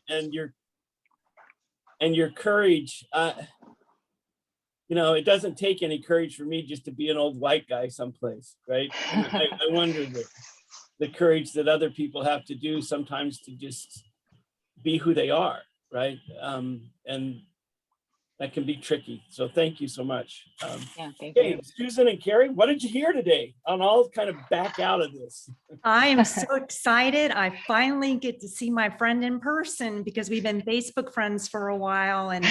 and your courage. It doesn't take any courage for me just to be an old white guy someplace, right? And I wonder the courage that other people have to do sometimes to just be who they are, right? And that can be tricky. So thank you so much. Yeah, thank Hey, you. Susan and Kari, what did you hear today? I'll kind of back out of this. I am so excited. I finally get to see my friend in person because we've been Facebook friends for a while. And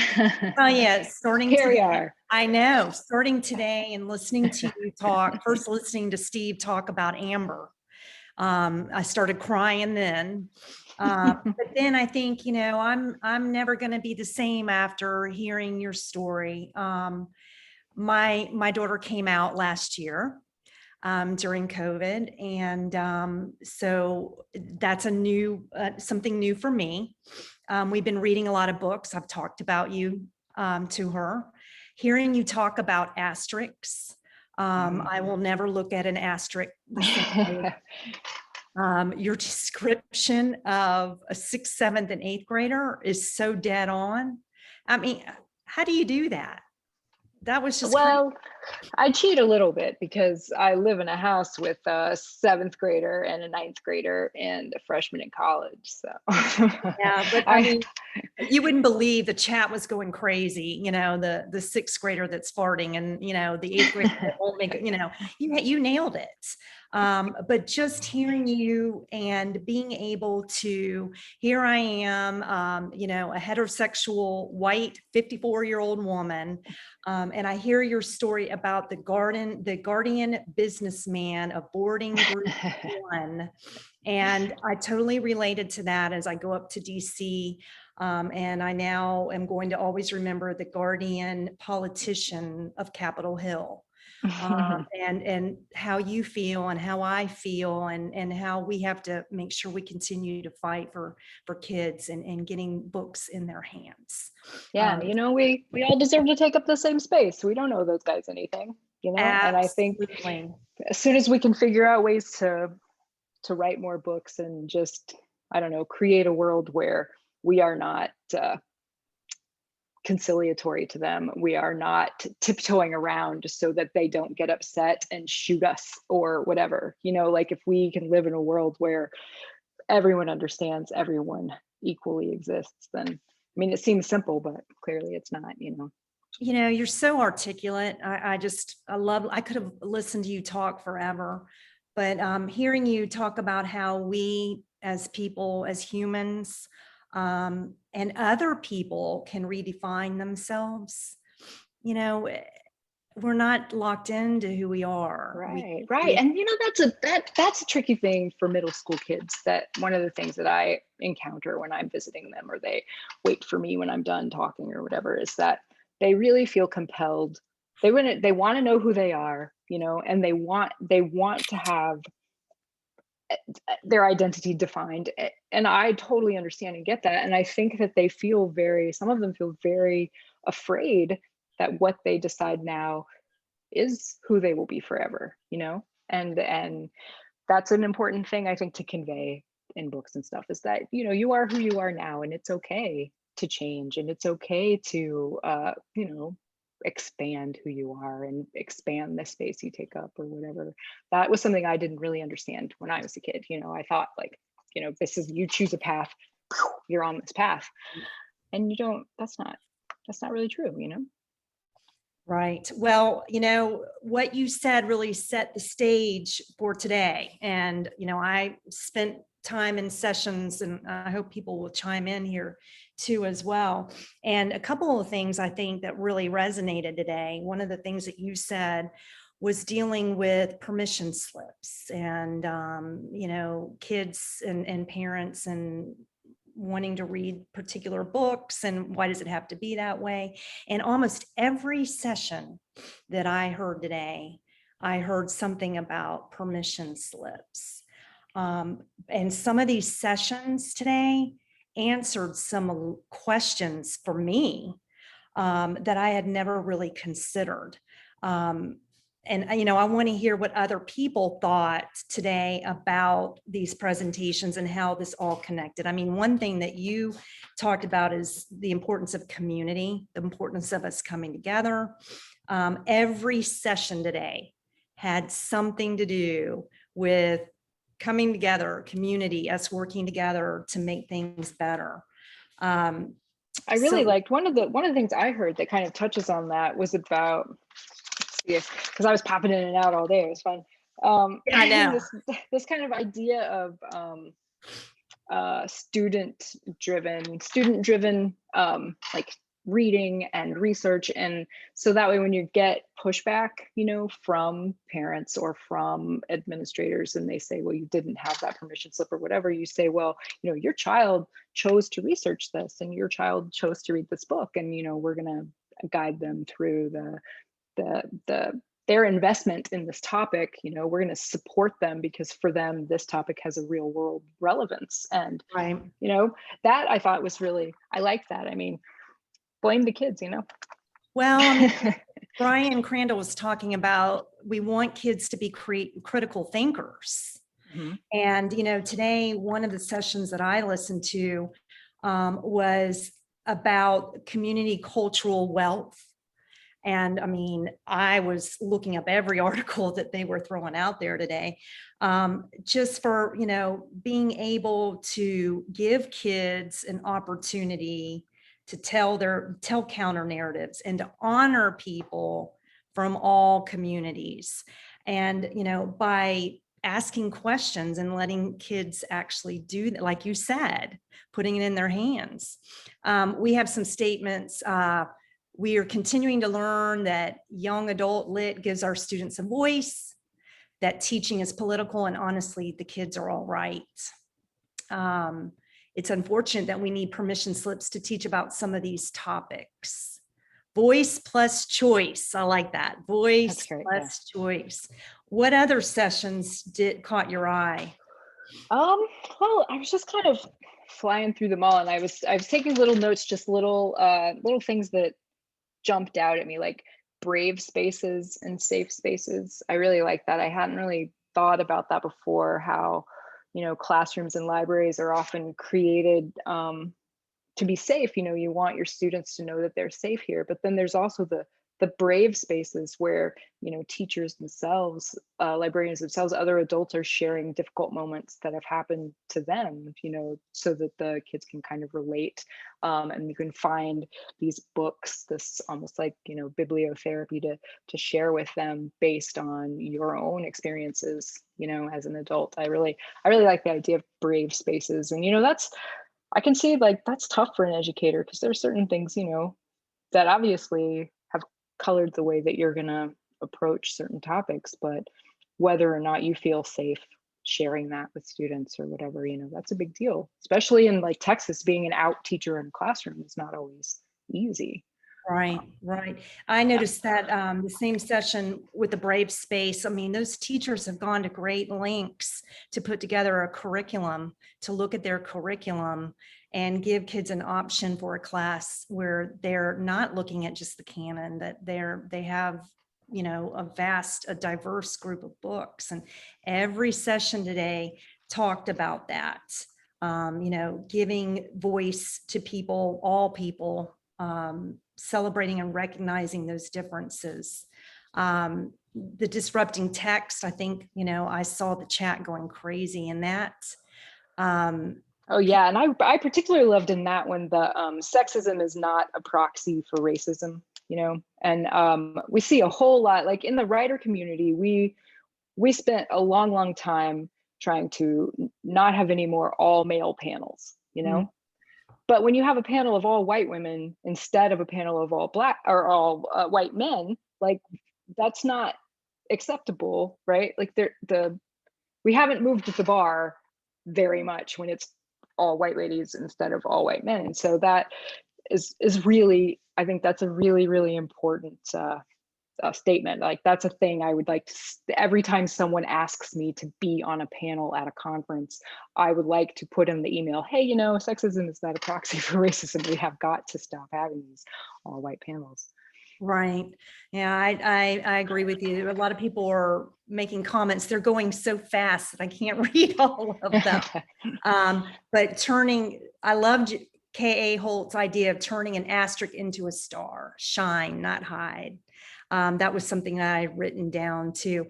yeah, starting Here we today, are. I know, starting today and listening to you talk, first listening to Steve talk about Amber. I started crying then. But then I think, I'm never going to be the same after hearing your story. My daughter came out last year during COVID. And so that's something new for me. We've been reading a lot of books. I've talked about you to her. Hearing you talk about asterisks, I will never look at an asterisk the same way. Your description of a 6th, 7th, and 8th grader is so dead on. I mean, how do you do that? That was just well, I cheat a little bit because I live in a house with a 7th grader and a 9th grader and a freshman in college. So yeah, but I mean, you wouldn't believe the chat was going crazy. The 6th grader that's farting, and the 8th grader that won't make it. You nailed it. But just hearing you and being able to, here I am, a heterosexual white 54-year-old woman, and I hear your story about the guardian businessman of boarding group 1, and I totally related to that as I go up to DC. And I now am going to always remember the guardian politician of Capitol Hill. And how you feel and how I feel, and how we have to make sure we continue to fight for kids and getting books in their hands. Yeah, we all deserve to take up the same space. We don't owe those guys anything, and I think as soon as we can figure out ways to write more books and just, I don't know, create a world where we are not conciliatory to them. We are not tiptoeing around just so that they don't get upset and shoot us or whatever. Like if we can live in a world where everyone understands everyone equally exists, then, I mean, it seems simple, but clearly it's not, You're so articulate. I could have listened to you talk forever, but hearing you talk about how we as people, as humans, and other people can redefine themselves. We're not locked into who we are. Right. And that's a tricky thing for middle school kids. That one of the things that I encounter when I'm visiting them, or they wait for me when I'm done talking or whatever, is that they really feel compelled. They want to know who they are, and they want to have their identity defined. And I totally understand and get that. And I think that some of them feel very afraid that what they decide now is who they will be forever, and that's an important thing, I think, to convey in books and stuff, is that, you are who you are now, and it's okay to change, and it's okay to, expand who you are and expand the space you take up or whatever. That was something I didn't really understand when I was a kid. I thought like, this is, you choose a path, you're on this path, and that's not really true, Right. Well, what you said really set the stage for today. And, I spent time in sessions, and I hope people will chime in here too as well. And a couple of things I think that really resonated today. One of the things that you said was dealing with permission slips and, kids and parents and wanting to read particular books, and why does it have to be that way? And almost every session that I heard today, I heard something about permission slips. And some of these sessions today answered some questions for me that I had never really considered. And, I want to hear what other people thought today about these presentations and how this all connected. I mean, one thing that you talked about is the importance of community, the importance of us coming together. Every session today had something to do with coming together, community, us working together to make things better. I really liked one of the things I heard that kind of touches on that was about, because I was popping in and out all day. It was fun. I know. This kind of idea of student driven like reading and research, and so that way when you get pushback, from parents or from administrators, and they say, well, you didn't have that permission slip or whatever, you say, well, your child chose to research this, and your child chose to read this book, and we're going to guide them through their investment in this topic. We're going to support them because for them this topic has a real world relevance. And right. That I thought was really, I like that. I mean, blame the kids. Well, Brian Crandall was talking about, we want kids to be critical thinkers. Mm-hmm. And today one of the sessions that I listened to was about community cultural wealth. And I mean, I was looking up every article that they were throwing out there today, just for, being able to give kids an opportunity to tell counter narratives and to honor people from all communities. And, by asking questions and letting kids actually do that, like you said, putting it in their hands. We have some statements. We are continuing to learn that young adult lit gives our students a voice, that teaching is political, and honestly, the kids are all right. It's unfortunate that we need permission slips to teach about some of these topics. Voice plus choice. I like that. Voice plus choice. What other sessions caught your eye? Well, I was just kind of flying through them all, and I was taking little notes, just little things that jumped out at me, like brave spaces and safe spaces. I really like that. I hadn't really thought about that before, how classrooms and libraries are often created to be safe. You want your students to know that they're safe here, but then there's also the brave spaces where teachers themselves, librarians themselves, other adults are sharing difficult moments that have happened to them, so that the kids can kind of relate, and you can find these books, this almost like bibliotherapy to share with them based on your own experiences as an adult. I really like the idea of brave spaces. And I can see, like, that's tough for an educator, because there's certain things that obviously have colored the way that you're going to approach certain topics, but whether or not you feel safe sharing that with students or whatever, that's a big deal, especially in like Texas. Being an out teacher in a classroom is not always easy. Right. I noticed that the same session with the brave space. I mean, those teachers have gone to great lengths to put together a curriculum, to look at their curriculum and give kids an option for a class where they're not looking at just the canon, that they have a diverse group of books. And every session today talked about that, giving voice to people, all people, celebrating and recognizing those differences. The disrupting text, I think, I saw the chat going crazy in that. Oh yeah, and I particularly loved in that one the sexism is not a proxy for racism, and we see a whole lot, like in the writer community, we spent a long time trying to not have any more all male panels, Mm-hmm. But when you have a panel of all white women instead of a panel of all black or all white men, like, that's not acceptable, right? Like we haven't moved the bar very much when it's all white ladies instead of all white men. And so that is really, I think that's a really, really important statement. Like, that's a thing I would like to, every time someone asks me to be on a panel at a conference, I would like to put in the email, hey, sexism is not a proxy for racism. We have got to stop having these all white panels. Right. Yeah, I agree with you. A lot of people are making comments. They're going so fast that I can't read all of them. But I loved K.A. Holt's idea of turning an asterisk into a star, shine, not hide. That was something that I had written down too.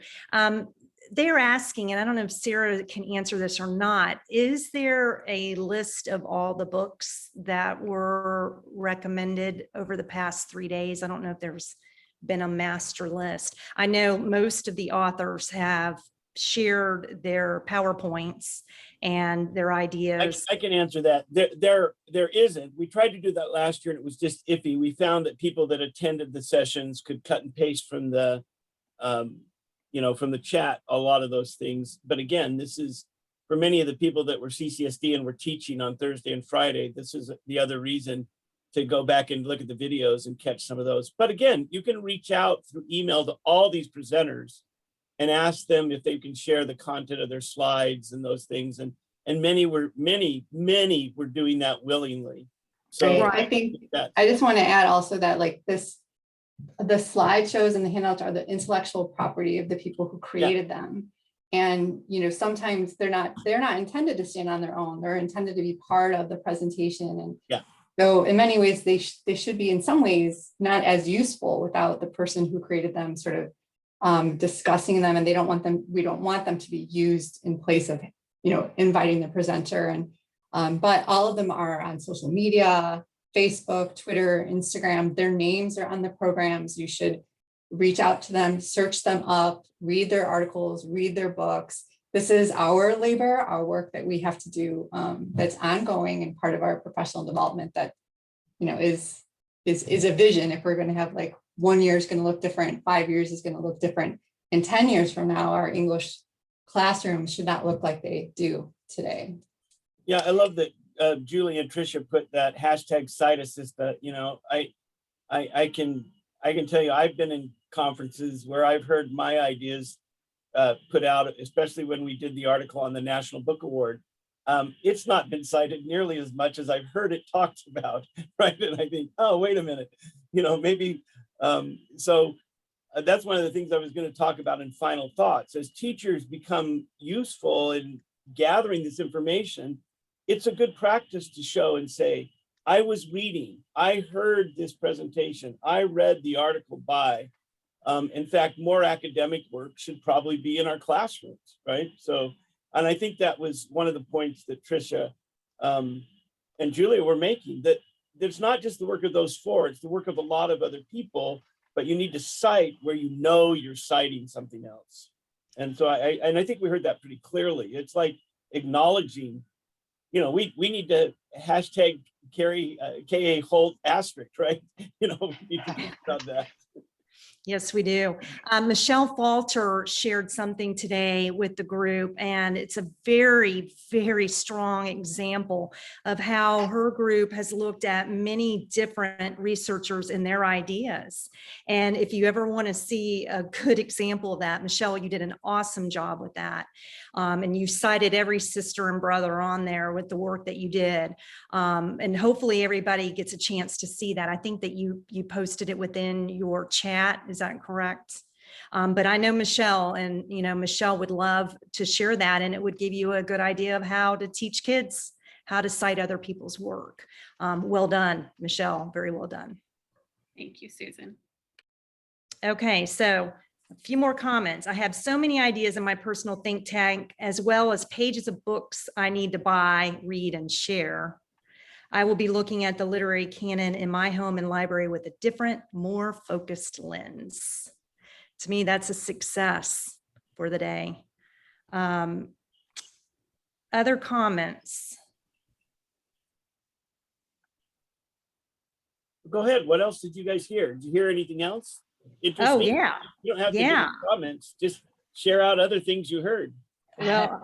They're asking, and I don't know if Sarah can answer this or not, is there a list of all the books that were recommended over the past 3 days? I don't know if there's been a master list. I know most of the authors have shared their PowerPoints and their ideas. I can answer that. There isn't. We tried to do that last year and it was just iffy. We found that people that attended the sessions could cut and paste from the from the chat, a lot of those things. But again, this is for many of the people that were CCSD and were teaching on Thursday and Friday, this is the other reason to go back and look at the videos and catch some of those. But again, you can reach out through email to all these presenters and ask them if they can share the content of their slides and those things. And many were doing that willingly. So right. I think I just want to add also that like the slideshows and the handouts are the intellectual property of the people who created them. And, sometimes they're not intended to stand on their own. They're intended to be part of the presentation. And so in many ways, they should be in some ways not as useful without the person who created them sort of discussing them. And we don't want them to be used in place of, inviting the presenter. And, but all of them are on social media, Facebook, Twitter, Instagram. Their names are on the programs. You should reach out to them, search them up, read their articles, read their books. This is our labor, our work that we have to do that's ongoing and part of our professional development that, is a vision. If we're going to have like 1 year is going to look different, 5 years is going to look different. And 10 years from now, our English classrooms should not look like they do today. Yeah, I love that Julie and Tricia put that hashtag site assist. I can tell you, I've been in conferences where I've heard my ideas put out, especially when we did the article on the National Book Award. It's not been cited nearly as much as I've heard it talked about, right? And I think, oh, wait a minute, maybe. So that's one of the things I was going to talk about in final thoughts. As teachers become useful in gathering this information, it's a good practice to show and say, I was reading, I heard this presentation, I read the article by. In fact, more academic work should probably be in our classrooms, right? So, and I think that was one of the points that Tricia and Julia were making, that there's not just the work of those four, it's the work of a lot of other people, but you need to cite where you're citing something else. And so I think we heard that pretty clearly. It's like acknowledging, we need to hashtag Kari, K.A. Holt asterisk, right? We need to think about that. Yes, we do. Michelle Falter shared something today with the group, and it's a very, very strong example of how her group has looked at many different researchers and their ideas. And if you ever want to see a good example of that, Michelle, you did an awesome job with that. And you cited every sister and brother on there with the work that you did. And hopefully everybody gets a chance to see that. I think that you posted it within your chat. Is that correct? But I know Michelle, and Michelle would love to share that, and it would give you a good idea of how to teach kids how to cite other people's work. Well done, Michelle. Very well done. Thank you, Susan. Okay, so a few more comments. I have so many ideas in my personal think tank, as well as pages of books I need to buy, read, and share. I will be looking at the literary canon in my home and library with a different, more focused lens. To me, that's a success for the day. Other comments? Go ahead. What else did you guys hear? Did you hear anything else interesting? Oh, yeah. You don't have to give comments. Just share out other things you heard. Well,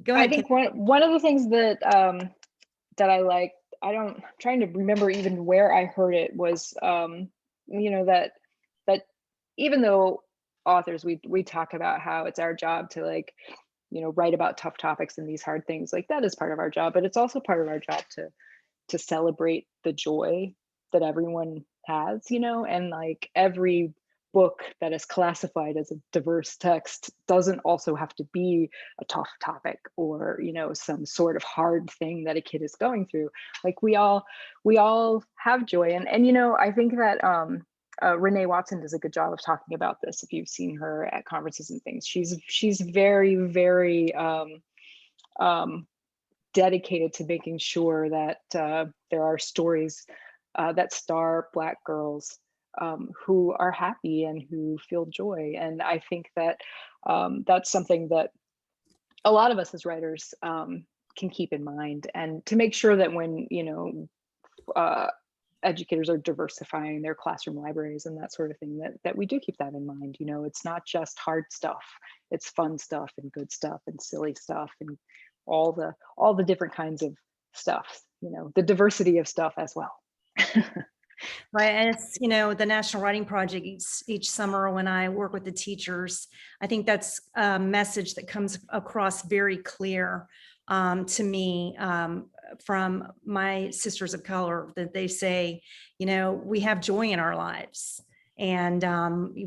go ahead. I think one of the things that that I like, I'm trying to remember even where I heard it, was that even though authors, we talk about how it's our job to write about tough topics and these hard things, like that is part of our job, but it's also part of our job to celebrate the joy that everyone has, and like every book that is classified as a diverse text doesn't also have to be a tough topic or some sort of hard thing that a kid is going through. Like we all have joy, and I think that Renee Watson does a good job of talking about this. If you've seen her at conferences and things, she's very, very dedicated to making sure that there are stories that star Black girls who are happy and who feel joy. And I think that that's something that a lot of us as writers can keep in mind, and to make sure that when educators are diversifying their classroom libraries and that sort of thing, that we do keep that in mind. It's not just hard stuff, it's fun stuff and good stuff and silly stuff and all the different kinds of stuff, the diversity of stuff as well. Right, and it's the National Writing Project each summer when I work with the teachers, I think that's a message that comes across very clear to me from my sisters of color, that they say, we have joy in our lives, and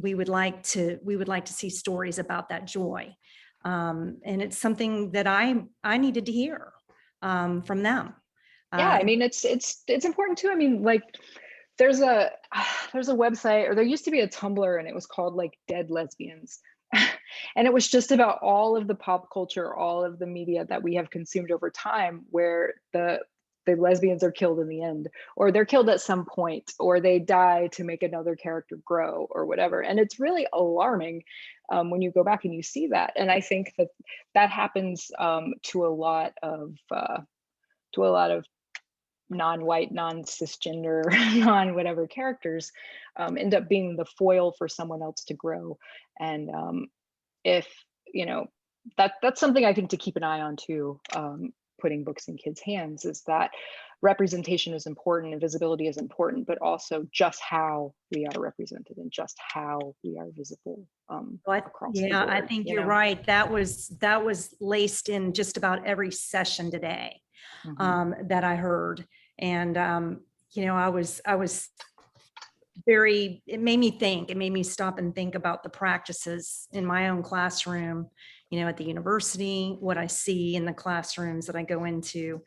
we would like to see stories about that joy, and it's something that I needed to hear from them. Yeah, I mean it's important too. I mean, like there's a website, or there used to be a Tumblr, and it was called like Dead Lesbians. And it was just about all of the pop culture, all of the media that we have consumed over time, where the lesbians are killed in the end, or they're killed at some point, or they die to make another character grow or whatever. And it's really alarming when you go back and you see that. And I think that happens to a lot of non-white, non-cisgender, non-whatever characters end up being the foil for someone else to grow. And if that's something I think to keep an eye on too, putting books in kids' hands, is that representation is important and visibility is important, but also just how we are represented and just how we are visible across the board. I think you're right. That was laced in just about every session today. That I heard, and I was very, it made me stop and think about the practices in my own classroom, at the university, what I see in the classrooms that I go into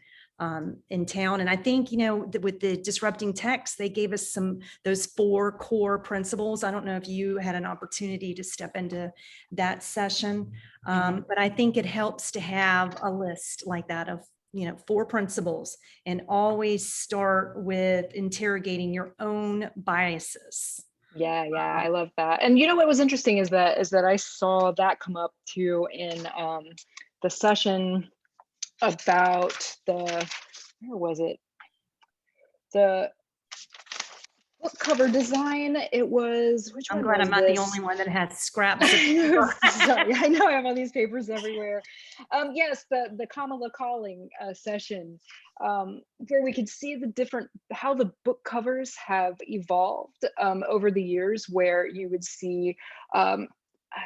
in town. And I think, with the disrupting text, they gave us those 4 core principles. I don't know if you had an opportunity to step into that session, but I think it helps to have a list like that of 4 principles, and always start with interrogating your own biases. Yeah, I love that. And what was interesting is that I saw that come up too in the session about the book cover design. It was, which I'm one glad was I'm not this? the only one that has scraps. Sorry, I know I have all these papers everywhere. Yes, the Kamala Calling session, where we could see how the book covers have evolved over the years, where you would see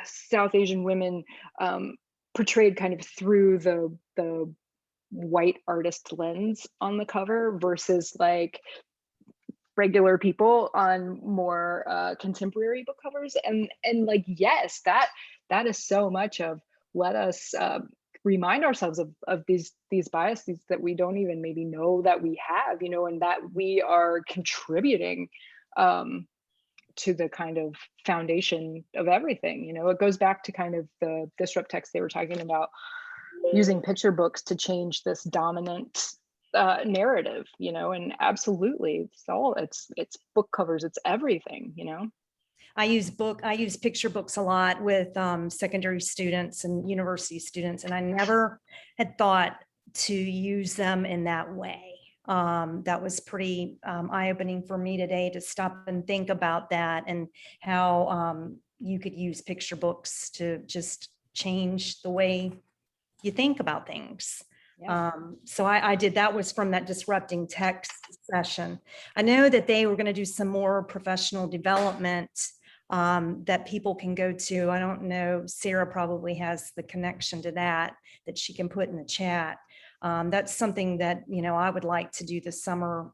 South Asian women portrayed kind of through the white artist lens on the cover versus like regular people on more contemporary book covers. And like, yes, that is so much of, let us remind ourselves of these biases that we don't even maybe know that we have, and that we are contributing to the kind of foundation of everything. It goes back to kind of the disrupt text they were talking about, using picture books to change this dominant narrative, and absolutely it's book covers, it's everything. I use picture books a lot with secondary students and university students, and I never had thought to use them in that way. That was pretty eye-opening for me today, to stop and think about that, and how you could use picture books to just change the way you think about things. Yeah. So I did, that was from that disrupting text session. I know that they were going to do some more professional development that people can go to. I don't know, Sarah probably has the connection to that she can put in the chat. That's something that, I would like to do this summer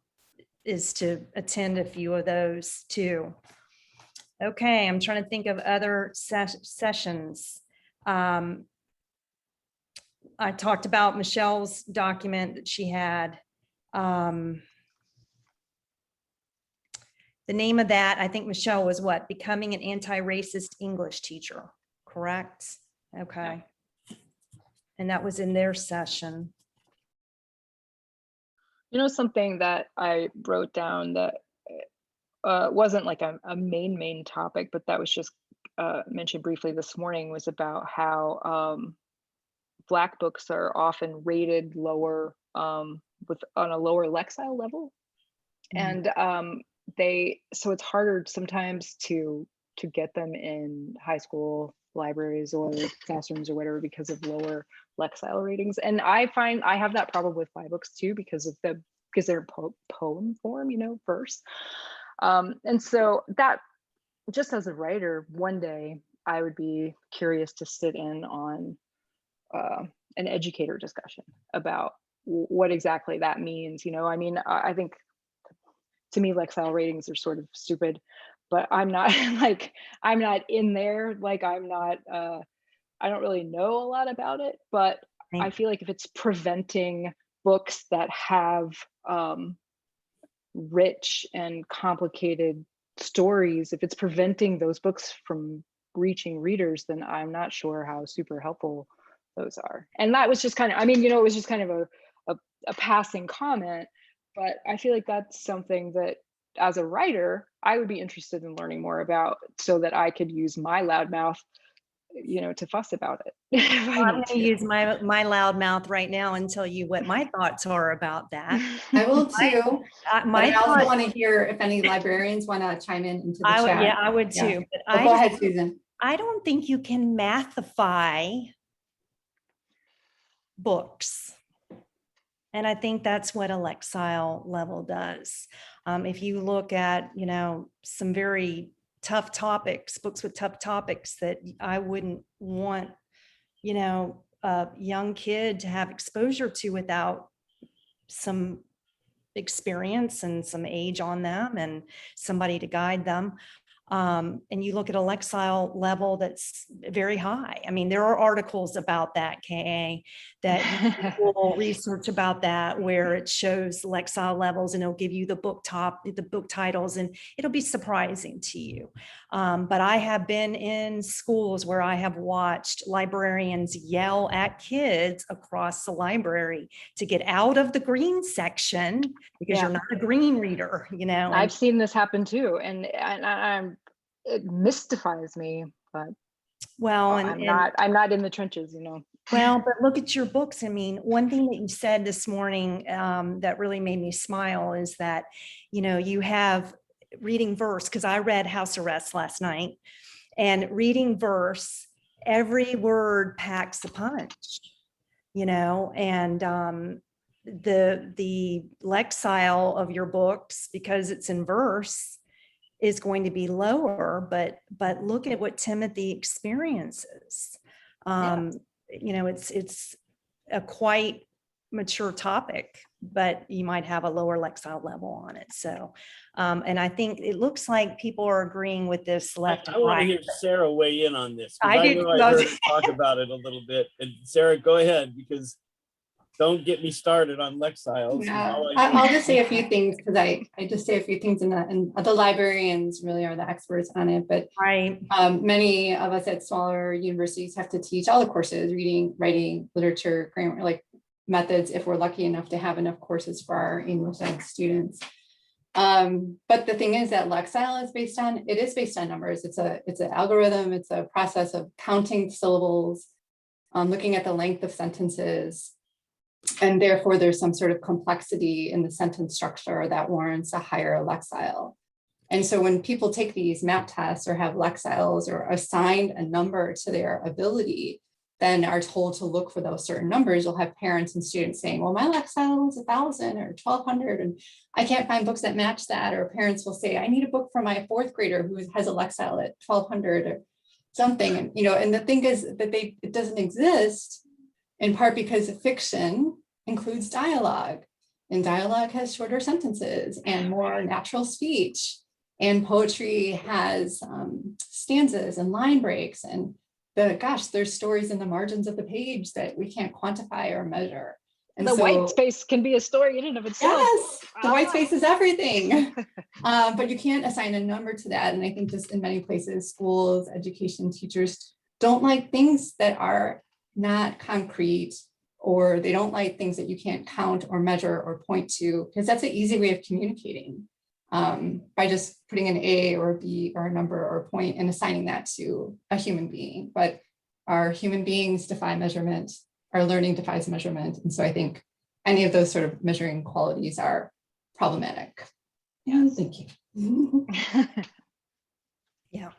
is to attend a few of those too. Okay, I'm trying to think of other sessions. I talked about Michelle's document that she had. The name of that, I think Michelle, was what? Becoming an anti-racist English teacher, correct? Okay. And that was in their session. You know, something that I wrote down that wasn't like a main topic, but that was just mentioned briefly this morning, was about how Black books are often rated lower on a lower Lexile level. And so it's harder sometimes to get them in high school libraries or classrooms or whatever because of lower Lexile ratings. And I find I have that problem with my books too, because they're poem form, you know, verse. And so that, just as a writer, one day I would be curious to sit in on an educator discussion about what exactly that means. You know, I mean, I think to me, Lexile ratings are sort of stupid, but I'm not I'm not in there. Like I don't really know a lot about it, but I feel like if it's preventing books that have rich and complicated stories, if it's preventing those books from reaching readers, then I'm not sure how super helpful those are. And that was just kind of, I mean, you know, it was just kind of a passing comment, but I feel like that's something that as a writer, I would be interested in learning more about, so that I could use my loud mouth, you know, to fuss about it. I'm going to use my loud mouth right now and tell you what my thoughts are about that. I will too. I also want to hear if any librarians want to chime in into the chat. Yeah, I would too. Yeah. But go ahead, Susan. I don't think you can mathify books. And I think that's what a Lexile level does. If you look at, you know, some very tough topics, books with tough topics that I wouldn't want, you know, a young kid to have exposure to without some experience and some age on them and somebody to guide them. And you look at a Lexile level that's very high. I mean, there are articles about that, KA, that you will research about that, where it shows Lexile levels and it'll give you the book titles, and it'll be surprising to you. But I have been in schools where I have watched librarians yell at kids across the library to get out of the green section because you're not a green reader, you know. I've seen this happen too, and it mystifies me, but well, I'm not in the trenches, you know. Well, but look at your books. I mean, one thing that you said this morning that really made me smile is that, you know, you have reading verse, because I read House Arrest last night, and reading verse, every word packs a punch, you know, and the Lexile of your books, because it's in verse, is going to be lower, but look at what Timothy experiences. You know, it's a quite mature topic, but you might have a lower Lexile level on it. So, and I think it looks like people are agreeing with this left and right. I want to hear Sarah weigh in on this. I know I heard her talk about it a little bit. And Sarah, go ahead, because don't get me started on Lexiles. Yeah. I'll just say a few things, because I just say a few things, and the librarians really are the experts on it. But many of us at smaller universities have to teach all the courses: reading, writing, literature, grammar, like methods, if we're lucky enough to have enough courses for our English ed students. But the thing is that Lexile is based on numbers. It's an algorithm. It's a process of counting syllables, looking at the length of sentences. And therefore, there's some sort of complexity in the sentence structure that warrants a higher Lexile. And so when people take these MAP tests or have Lexiles or assigned a number to their ability, then are told to look for those certain numbers, you'll have parents and students saying, well, my Lexile is 1,000 or 1,200, and I can't find books that match that. Or parents will say, I need a book for my fourth grader who has a Lexile at 1,200 or something. And, you know, and the thing is that it doesn't exist, in part because fiction includes dialogue. and dialogue has shorter sentences and more natural speech, and poetry has stanzas and line breaks, and there's stories in the margins of the page that we can't quantify or measure. And the white space can be a story in and of itself. Yes, the white space is everything. But you can't assign a number to that. And I think just in many places, schools, education, teachers don't like things that are not concrete, or they don't like things that you can't count or measure or point to, because that's an easy way of communicating, by just putting an A or a B or a number or a point and assigning that to a human being. But our human beings defy measurement. Our learning defies measurement. And so I think any of those sort of measuring qualities are problematic. Yeah, thank you. Yeah.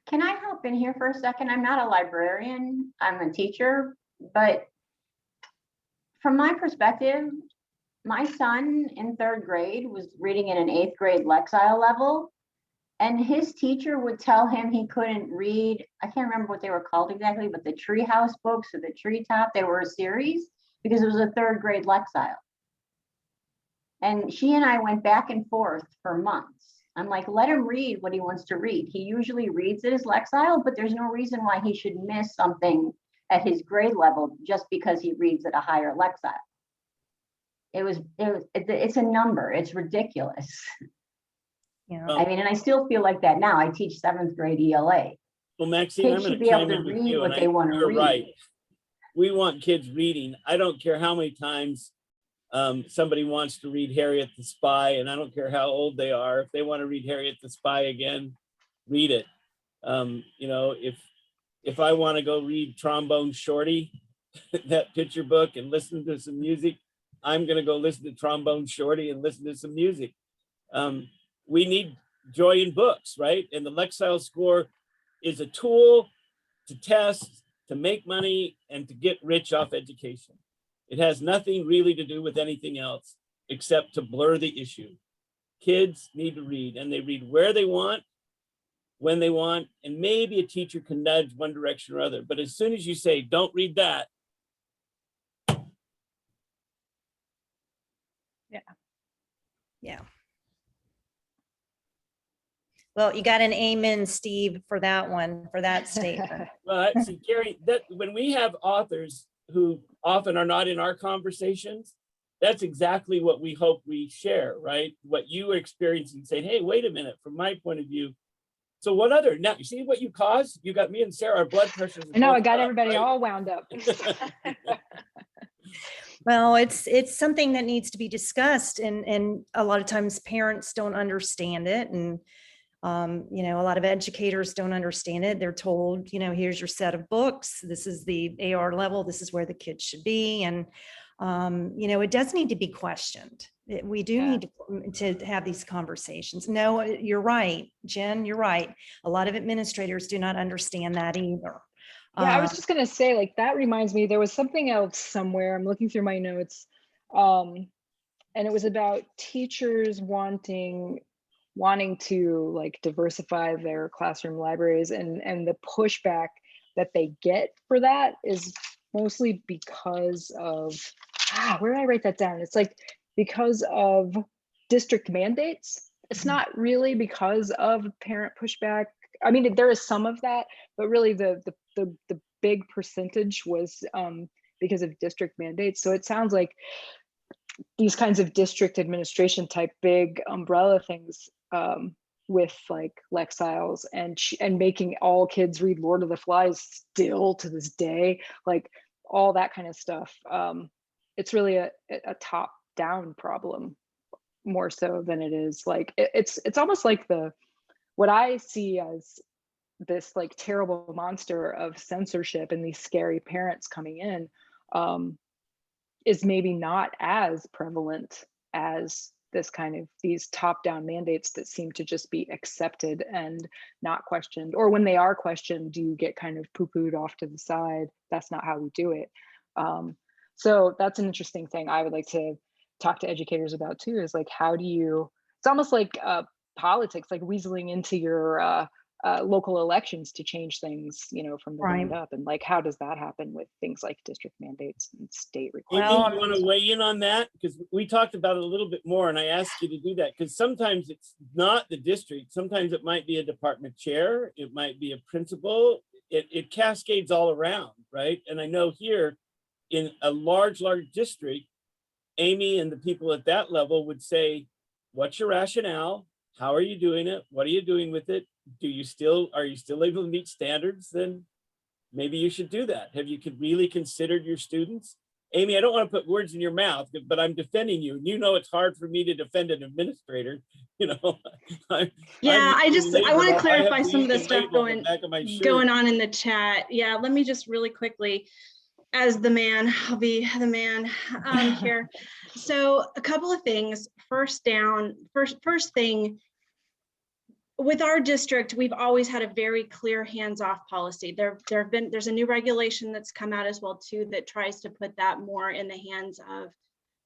Can I hop in here for a second? I'm not a librarian, I'm a teacher, but from my perspective, my son in 3rd grade was reading in an 8th grade Lexile level, and his teacher would tell him he couldn't read, I can't remember what they were called exactly, but the Treehouse books or the Treetop, they were a series because it was a 3rd grade Lexile. And she and I went back and forth for months. I'm like, let him read what he wants to read. He usually reads it as Lexile, but there's no reason why he should miss something at his grade level just because he reads at a higher Lexile. It's a number, it's ridiculous. Yeah. I mean, and I still feel like that now. I teach 7th grade ELA. Well, Maxine, I'm Kids going should to be able chime to in with read you, what and they want to you're read. right. We want kids reading. I don't care how many times somebody wants to read Harriet the Spy, and I don't care how old they are. If they want to read Harriet the Spy again, read it. You know, if I want to go read Trombone Shorty, that picture book, and listen to some music, I'm going to go listen to Trombone Shorty and listen to some music. We need joy in books, right? And the Lexile score is a tool to test, to make money, and to get rich off education. It has nothing really to do with anything else except to blur the issue. Kids need to read, and they read where they want, when they want, and maybe a teacher can nudge one direction or other. But as soon as you say, don't read that. Yeah. Well, you got an amen, Steve, for that one, for that statement. Well, see, Kari, that when we have authors who often are not in our conversations, that's exactly what we hope we share, right? What you are experiencing, saying, hey, wait a minute, from my point of view. So what other, now you see what you caused? You got me and Sarah, our blood pressures. I know, I got everybody all wound up. Well, it's something that needs to be discussed, and a lot of times parents don't understand it, and you know, a lot of educators don't understand it. They're told, you know, here's your set of books. This is the AR level. This is where the kids should be, and you know, it does need to be questioned. We do need to have these conversations. No, you're right, Jen. You're right. A lot of administrators do not understand that either. Yeah, I was just gonna say, like, that reminds me, there was something else somewhere, I'm looking through my notes, and it was about teachers wanting to like diversify their classroom libraries, and the pushback that they get for that is mostly because of, where did I write that down? It's like because of district mandates. It's not really because of parent pushback. I mean, there is some of that, but really the big percentage was because of district mandates. So it sounds like these kinds of district administration type big umbrella things with like Lexiles and making all kids read Lord of the Flies still to this day, like all that kind of stuff. It's really a top down problem more so than it is like, it's almost like what I see as this like terrible monster of censorship and these scary parents coming in is maybe not as prevalent as this kind of these top-down mandates that seem to just be accepted and not questioned, or when they are questioned, do you get kind of poo-pooed off to the side? That's not how we do it. So that's an interesting thing I would like to talk to educators about too, is like, how do you, it's almost like politics, like weaseling into your local elections to change things, from the ground Right. up. And like, how does that happen with things like district mandates and state Amy, requirements? you want to weigh in on that? Because we talked about it a little bit more, and I asked you to do that because sometimes it's not the district. Sometimes it might be a department chair. It might be a principal. It cascades all around, right? And I know here in a large district, Amy and the people at that level would say, what's your rationale? How are you doing it? What are you doing with it? Are you still able to meet standards? Then maybe you should do that. Have you really considered your students? Amy, I don't want to put words in your mouth, but I'm defending you. And it's hard for me to defend an administrator. Yeah, I want to clarify some of the stuff going on in the chat. Yeah, let me just really quickly, as the man, I'll be the man here. So a couple of things. First thing, with our district, we've always had a very clear hands-off policy. There's a new regulation that's come out as well too that tries to put that more in the hands of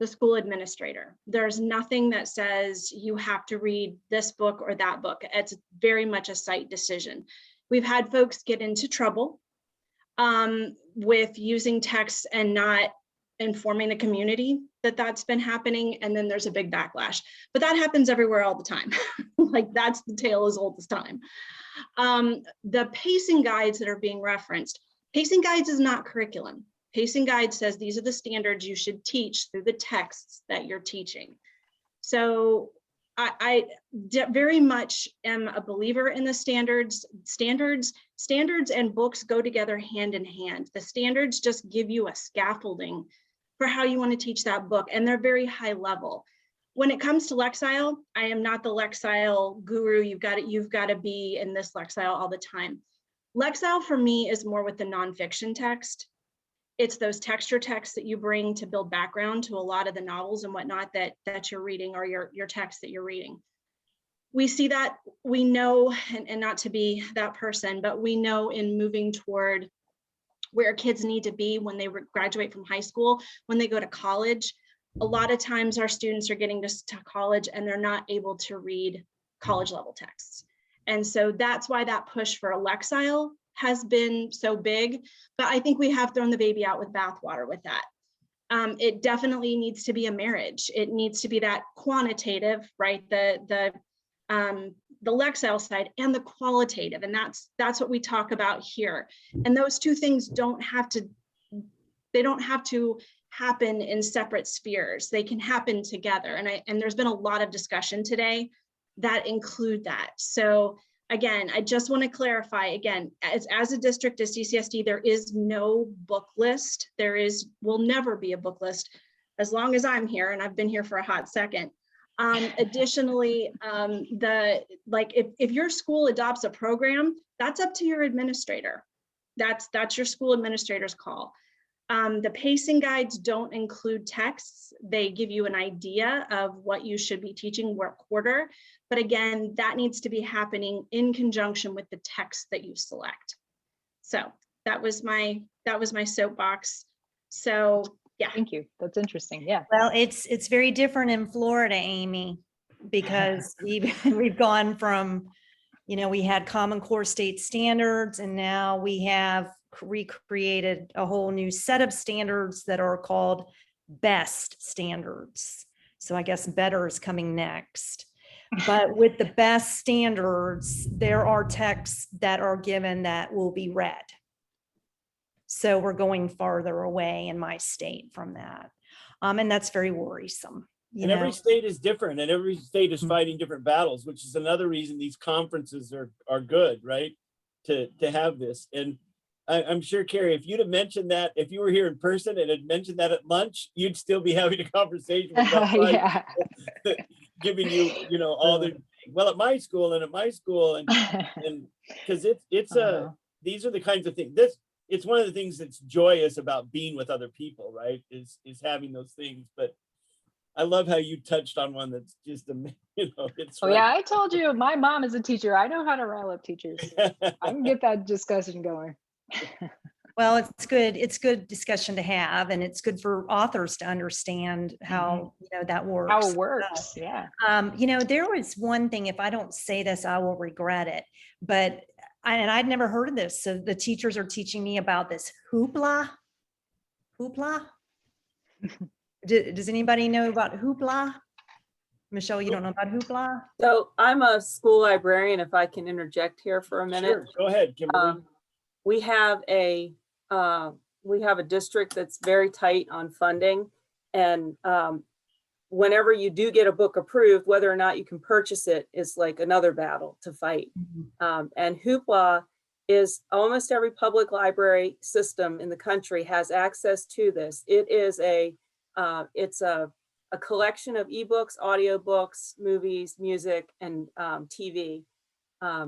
the school administrator. There's nothing that says you have to read this book or that book. It's very much a site decision. We've had folks get into trouble with using text and not informing the community that that's been happening, and then there's a big backlash. But that happens everywhere all the time. Like, that's the tale as old as time. The pacing guides that are being referenced, pacing guides is not curriculum. Pacing guide says these are the standards you should teach through the texts that you're teaching. So I very much am a believer in the standards. Standards and books go together hand in hand. The standards just give you a scaffolding for how you want to teach that book, and they're very high level. When it comes to Lexile, I am not the Lexile guru. You've got to be in this Lexile all the time. Lexile for me is more with the nonfiction text. It's those texture texts that you bring to build background to a lot of the novels and whatnot that you're reading, or your text that you're reading. We see that, we know, and not to be that person, but we know in moving toward where kids need to be when they graduate from high school, when they go to college, a lot of times our students are getting to college and they're not able to read college level texts. And so that's why that push for a Lexile has been so big, but I think we have thrown the baby out with bathwater with that. It definitely needs to be a marriage. It needs to be that quantitative, right? The Lexile side and the qualitative, and that's what we talk about here. And those two things don't have to happen in separate spheres. They can happen together. And there's been a lot of discussion today that include that. So again, I just want to clarify again, as a district, as DCSD, there is no book list. Will never be a book list as long as I'm here, and I've been here for a hot second. Additionally, if your school adopts a program, that's up to your administrator. That's your school administrator's call. The pacing guides don't include texts. They give you an idea of what you should be teaching what quarter. But again, that needs to be happening in conjunction with the text that you select. So that was my soapbox. So yeah. Thank you. That's interesting. Yeah. Well, it's very different in Florida, Amy, because we've gone from, we had Common Core state standards, and now we have recreated a whole new set of standards that are called BEST standards. So I guess better is coming next. But with the BEST standards, there are texts that are given that will be read. So we're going farther away in my state from that. And that's very worrisome. And every state is different, and every state is fighting different battles, which is another reason these conferences are good, right? To have this. And I'm sure, Kari, if you'd have mentioned that, if you were here in person and had mentioned that at lunch, you'd still be having a conversation with Yeah. giving you, all the, well, at my school and because these are the kinds of things, it's one of the things that's joyous about being with other people, right? Is having those things. But I love how you touched on one that's just, it's. Oh, yeah, I told you, my mom is a teacher. I know how to rile up teachers. I can get that discussion going. Well, it's good. It's good discussion to have, and it's good for authors to understand how, that works. How it works. Yeah. There was one thing, if I don't say this, I will regret it, but I'd never heard of this. So the teachers are teaching me about this hoopla. Does anybody know about hoopla? Michelle, you don't know about hoopla? So I'm a school librarian, if I can interject here for a minute. Sure, go ahead, Kimberly. We have a district that's very tight on funding, and whenever you do get a book approved, whether or not you can purchase it is like another battle to fight. And Hoopla is almost every public library system in the country has access to this. It is it's a collection of ebooks, audiobooks, movies, music, and TV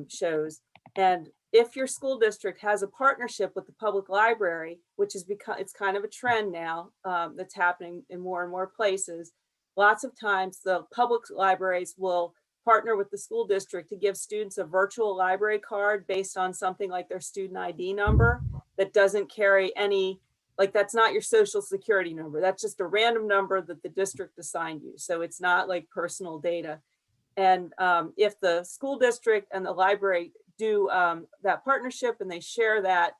shows. And if your school district has a partnership with the public library, which is it's kind of a trend now that's happening in more and more places, lots of times the public libraries will partner with the school district to give students a virtual library card based on something like their student ID number that doesn't carry any, like that's not your social security number. That's just a random number that the district assigned you. So it's not like personal data. And if the school district and the library do that partnership and they share that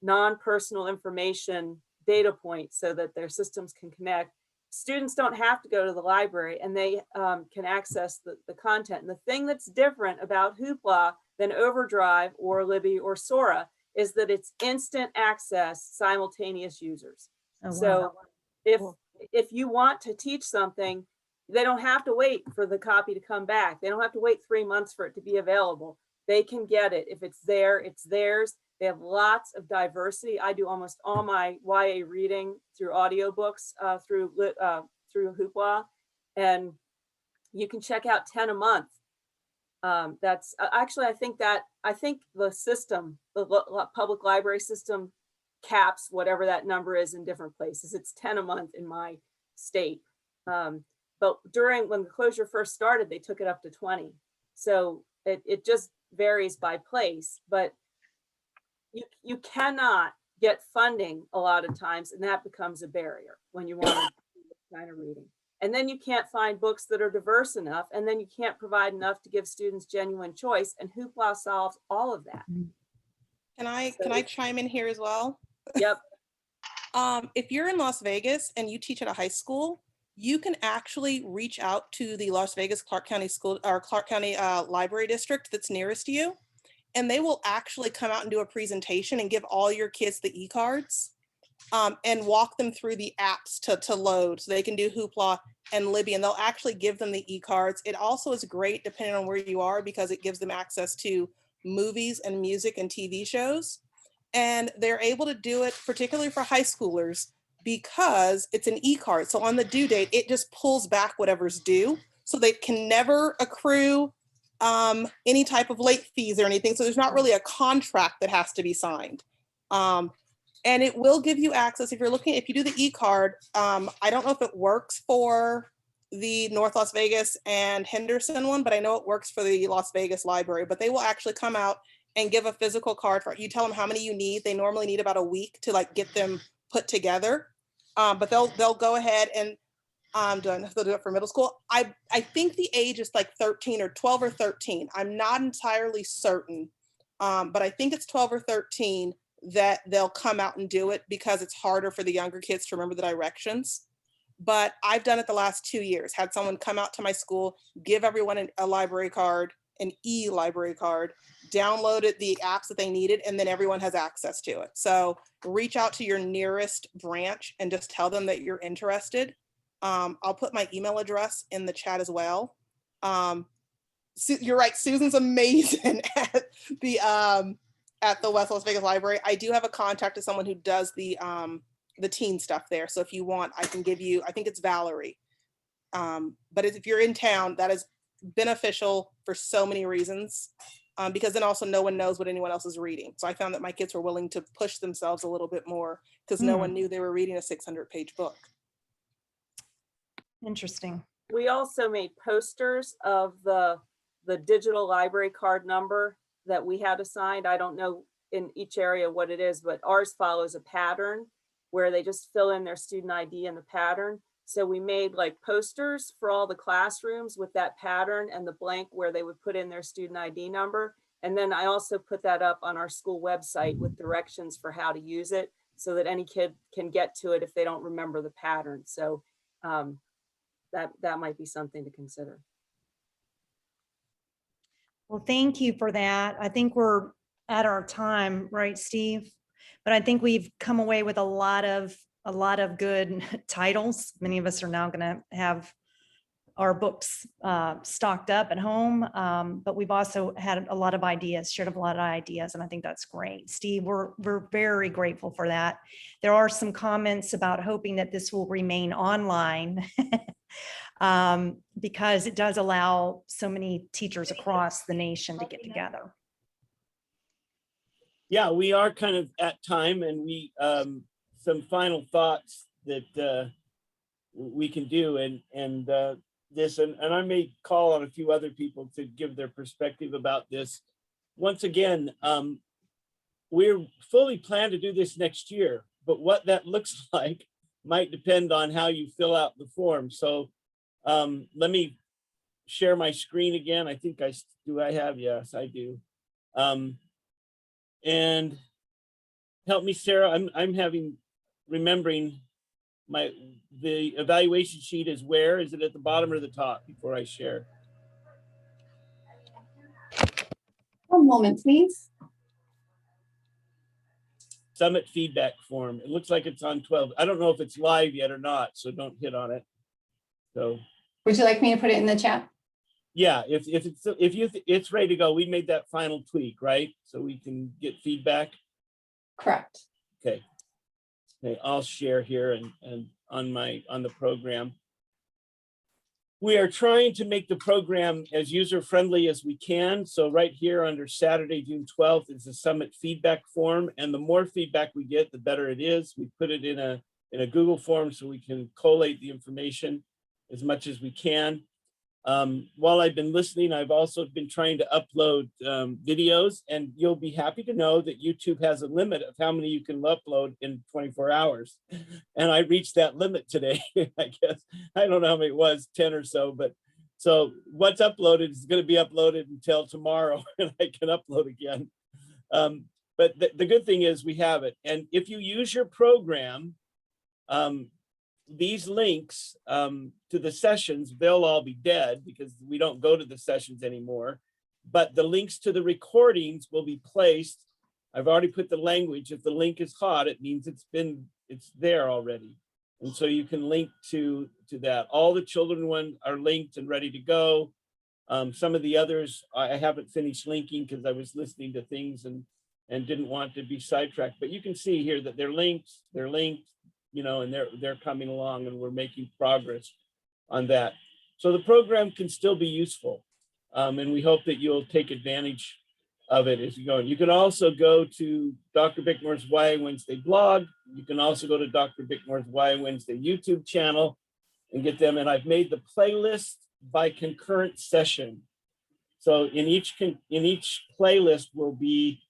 non-personal information data point so that their systems can connect, students don't have to go to the library and they can access the content. And the thing that's different about Hoopla than Overdrive or Libby or Sora is that it's instant access, simultaneous users. Oh, wow. So if you want to teach something, they don't have to wait for the copy to come back. They don't have to wait 3 months for it to be available. They can get it. If it's there, it's theirs. They have lots of diversity. I do almost all my YA reading through audiobooks through Hoopla, and you can check out 10 a month. That's actually, I think the system, the public library system caps whatever that number is in different places. It's 10 a month in my state. But when the closure first started, they took it up to 20. So it just varies by place, but you cannot get funding a lot of times, and that becomes a barrier when you want to do this kind of reading. And then you can't find books that are diverse enough, and then you can't provide enough to give students genuine choice, and Hoopla solves all of that. Can I chime in here as well? Yep. If you're in Las Vegas and you teach at a high school, you can actually reach out to the Las Vegas Clark County School or Clark County Library District that's nearest to you, and they will actually come out and do a presentation and give all your kids the e-cards and walk them through the apps to load so they can do Hoopla and Libby, and they'll actually give them the e-cards. It also is great depending on where you are because it gives them access to movies and music and TV shows, and they're able to do it particularly for high schoolers because it's an e-card. So on the due date, it just pulls back whatever's due. So they can never accrue any type of late fees or anything. So there's not really a contract that has to be signed. And it will give you access if you do the e-card. I don't know if it works for the North Las Vegas and Henderson one, but I know it works for the Las Vegas library, but they will actually come out and give a physical card for you. Tell them how many you need. They normally need about a week to like get them put together. But they'll go ahead and they'll do it for middle school. I think the age is like 13 or 12 or 13. I'm not entirely certain, but I think it's 12 or 13 that they'll come out and do it because it's harder for the younger kids to remember the directions. But I've done it the last 2 years, had someone come out to my school, give everyone a library card, an e-library card, downloaded the apps that they needed, and then everyone has access to it. So reach out to your nearest branch and just tell them that you're interested. I'll put my email address in the chat as well. You're right, Susan's amazing at the West Las Vegas Library. I do have a contact to someone who does the teen stuff there. So if you want, I can give you, I think it's Valerie. But if you're in town, that is beneficial for so many reasons, because then also no one knows what anyone else is reading. So I found that my kids were willing to push themselves a little bit more because no one knew they were reading a 600-page book. Interesting. We also made posters of the digital library card number that we had assigned. I don't know in each area what it is, but ours follows a pattern where they just fill in their student ID in the pattern. So we made like posters for all the classrooms with that pattern and the blank where they would put in their student ID number. And then I also put that up on our school website with directions for how to use it so that any kid can get to it if they don't remember the pattern. So that might be something to consider. Well, thank you for that. I think we're at our time, right, Steve? But I think we've come away with a lot of good titles. Many of us are now going to have our books stocked up at home, but we've also had a lot of ideas, shared a lot of ideas, and I think that's great. Steve, we're very grateful for that. There are some comments about hoping that this will remain online because it does allow so many teachers across the nation to get together. Yeah, we are kind of at time, and we some final thoughts that we can do, and this, and I may call on a few other people to give their perspective about this. Once again, we're fully planned to do this next year, but what that looks like might depend on how you fill out the form. So let me share my screen again. I think I have, yes, I do. And help me, Sarah, I'm remembering the evaluation sheet is where? Is it at the bottom or the top before I share? One moment, please. Summit feedback form. It looks like it's on 12. I don't know if it's live yet or not, so don't hit on it. So Would you like me to put it in the chat? yeah, if it's ready to go. We made that final tweak, right? So we can get feedback. Correct. Okay. Okay, I'll share here and on the program. We are trying to make the program as user-friendly as we can. So right here under Saturday, June 12th is the summit feedback form. And the more feedback we get, the better it is. We put it in a Google form so we can collate the information as much as we can. While I've been listening, I've also been trying to upload videos, and you'll be happy to know that YouTube has a limit of how many you can upload in 24 hours. And I reached that limit today, I guess. I don't know how many it was, 10 or so, but so what's uploaded is going to be uploaded until tomorrow, and I can upload again. But the good thing is we have it. And if you use your program, these links to the sessions, they'll all be dead because we don't go to the sessions anymore. But the links to the recordings will be placed. I've already put the language. If the link is hot, it means it's there already. And so you can link to that. All the children ones are linked and ready to go. Some of the others I haven't finished linking because I was listening to things and didn't want to be sidetracked. But you can see here that they're linked, you know, and they're coming along, and we're making progress on that. So the program can still be useful, and we hope that you'll take advantage of it as you go. You can also go to Dr. Bickmore's Why Wednesday blog. You can also go to Dr. Bickmore's Why Wednesday YouTube channel and get them. And I've made the playlist by concurrent session. So in each playlist will be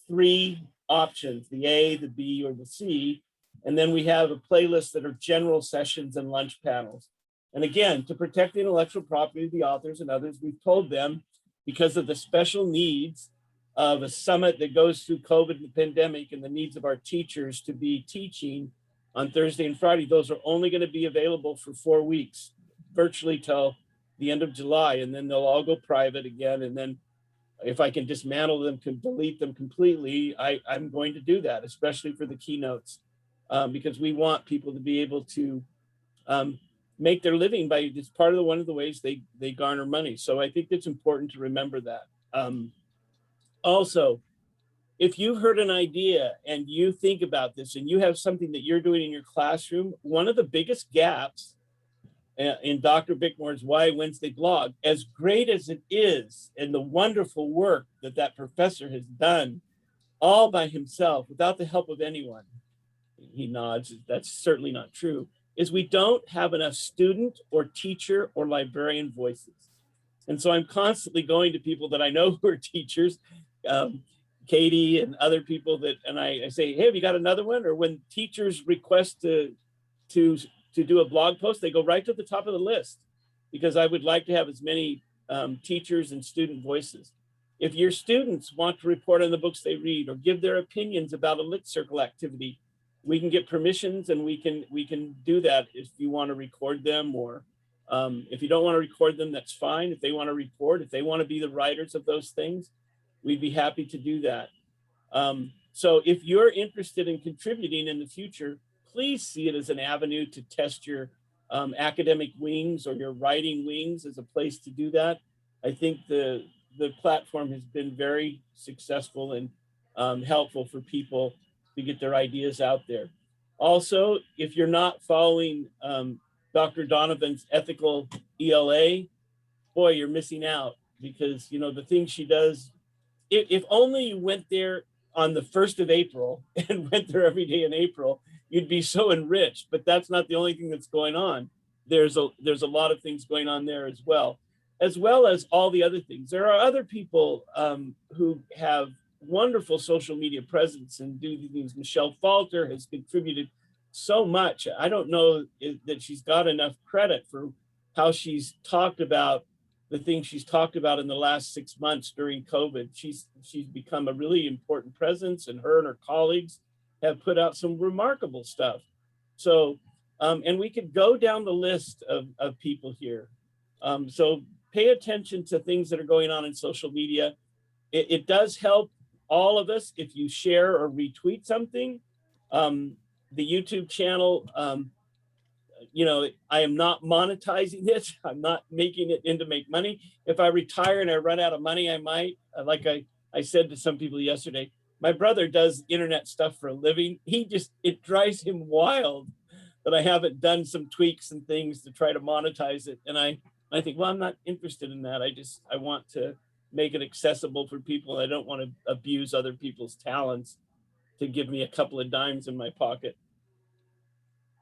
3 options: the A, the B, or the C. And then we have a playlist that are general sessions and lunch panels. And again, to protect the intellectual property of the authors and others, we've told them, because of the special needs of a summit that goes through COVID and the pandemic and the needs of our teachers to be teaching on Thursday and Friday, those are only going to be available for 4 weeks, virtually till the end of July. And then they'll all go private again. And then if I can dismantle them, can delete them completely, I'm going to do that, especially for the keynotes. Because we want people to be able to make their living by, it's part of one of the ways they garner money. So I think it's important to remember that. Also, if you've heard an idea and you think about this and you have something that you're doing in your classroom, one of the biggest gaps in Dr. Bickmore's Why Wednesday blog, as great as it is, and the wonderful work that professor has done all by himself without the help of anyone, he nods, that's certainly not true, is we don't have enough student or teacher or librarian voices. And so I'm constantly going to people that I know who are teachers, Katie and other people that, and I say, hey, have you got another one? Or when teachers request to do a blog post, they go right to the top of the list, because I would like to have as many teachers and student voices. If your students want to report on the books they read or give their opinions about a Lit Circle activity, we can get permissions, and we can do that if you want to record them, or if you don't want to record them, that's fine. If they want to report, if they want to be the writers of those things, we'd be happy to do that. So if you're interested in contributing in the future, please see it as an avenue to test your academic wings or your writing wings as a place to do that. I think the platform has been very successful and helpful for people to get their ideas out there. Also, if you're not following Dr. Donovan's ethical ELA, boy, you're missing out, because the things she does, if only you went there on the 1st of April and went there every day in April, you'd be so enriched. But that's not the only thing that's going on. There's a lot of things going on there as well as all the other things. There are other people who have wonderful social media presence and do things. Michelle Falter has contributed so much. I don't know that she's got enough credit for how she's talked about the things she's talked about in the last 6 months during COVID. She's become a really important presence, and her colleagues have put out some remarkable stuff. So, and we could go down the list of people here. So pay attention to things that are going on in social media. It does help all of us if you share or retweet something. The YouTube channel, I am not monetizing it. I'm not making it in to make money. If I retire and I run out of money, I might. Like I said to some people yesterday, my brother does internet stuff for a living. It drives him wild that I haven't done some tweaks and things to try to monetize it. And I think, well, I'm not interested in that. I want to make it accessible for people. I don't want to abuse other people's talents to give me a couple of dimes in my pocket.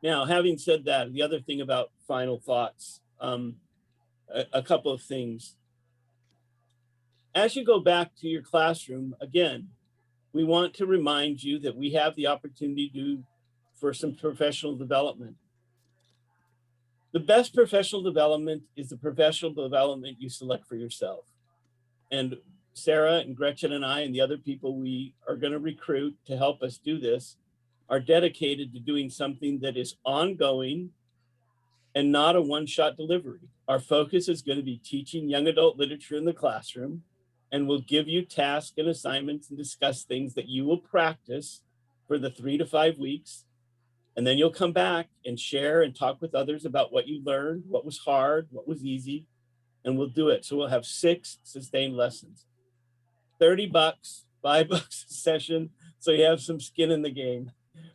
Now, having said that, the other thing about final thoughts, a couple of things. As you go back to your classroom, again, we want to remind you that we have the opportunity for some professional development. The best professional development is the professional development you select for yourself. And Sarah and Gretchen and I and the other people we are going to recruit to help us do this are dedicated to doing something that is ongoing and not a one-shot delivery. Our focus is going to be teaching young adult literature in the classroom, and we'll give you tasks and assignments and discuss things that you will practice for the 3 to 5 weeks. And then you'll come back and share and talk with others about what you learned, what was hard, what was easy, and we'll do it. So we'll have 6 sustained lessons, $30, $5 a session. So you have some skin in the game,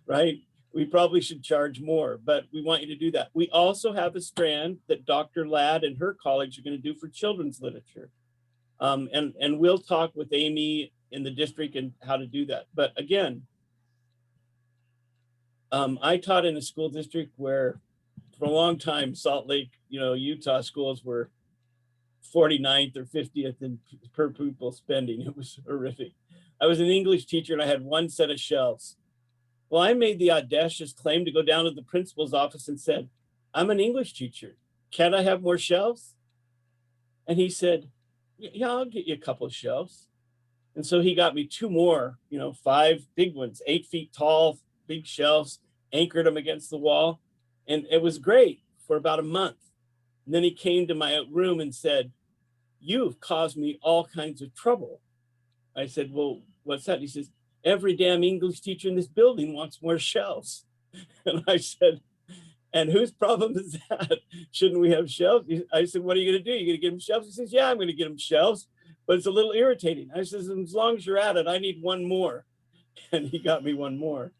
right? We probably should charge more, but we want you to do that. We also have a strand that Dr. Ladd and her colleagues are going to do for children's literature. And we'll talk with Amy in the district and how to do that. But again, I taught in a school district where for a long time, Salt Lake, Utah schools were 49th or 50th in per pupil spending. It was horrific. I was an English teacher and I had 1 set of shelves. Well, I made the audacious claim to go down to the principal's office and said, I'm an English teacher. Can't I have more shelves? And he said, yeah, I'll get you a couple of shelves. And so he got me 2 more, 5 big ones, 8 feet tall, big shelves, anchored them against the wall. And it was great for about a month. And then he came to my room and said, you've caused me all kinds of trouble. I said, well, what's that? He says, every damn English teacher in this building wants more shelves. And I said, and whose problem is that? Shouldn't we have shelves? I said, what are you going to do? You're going to get them shelves? He says, yeah, I'm going to get them shelves, but it's a little irritating. I says, as long as you're at it, I need 1 more. And he got me 1 more.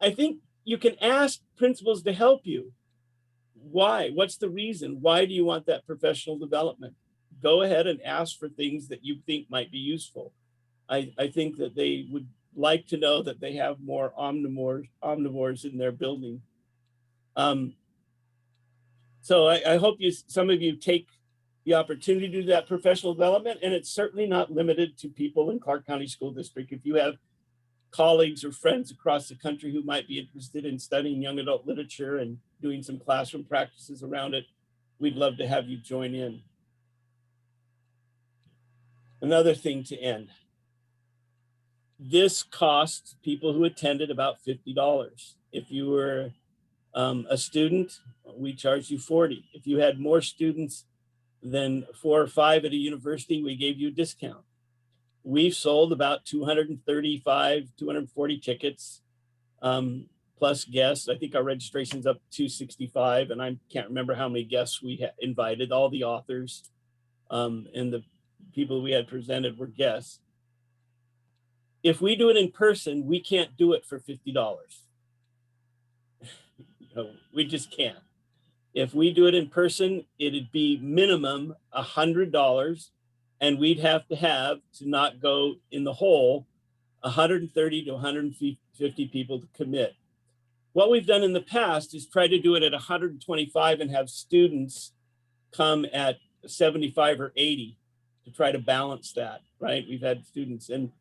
I think you can ask principals to help you. Why? What's the reason? Why do you want that professional development? Go ahead and ask for things that you think might be useful. I think that they would like to know that they have more omnivores in their building. So I hope some of you take the opportunity to do that professional development. And it's certainly not limited to people in Clark County School District. If you have colleagues or friends across the country who might be interested in studying young adult literature and doing some classroom practices around it, we'd love to have you join in. Another thing to end. This costs people who attended about $50. If you were a student, we charge you $40. If you had more students than 4 or 5 at a university, we gave you a discount. We've sold about 235, 240 tickets, plus guests. I think our registration's up to 265, and I can't remember how many guests we invited. All the authors and the people we had presented were guests. If we do it in person, we can't do it for $50. We just can't. If we do it in person, it'd be minimum $100, and we'd have to not go in the hole, 130 to 150 people to commit. What we've done in the past is try to do it at 125 and have students come at 75 or 80 to try to balance that, right? We've had students, and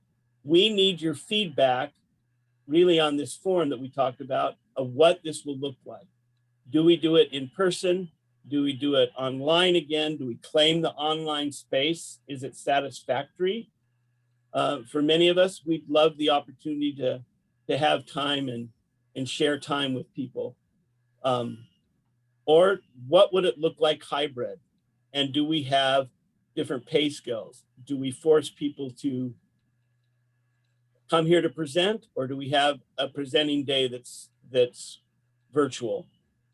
we need your feedback really on this form that we talked about of what this will look like. Do we do it in person? Do we do it online again? Do we claim the online space? Is it satisfactory? For many of us, we'd love the opportunity to have time and share time with people. Or what would it look like hybrid? And do we have different pay scales? Do we force people to come here to present, or do we have a presenting day that's virtual?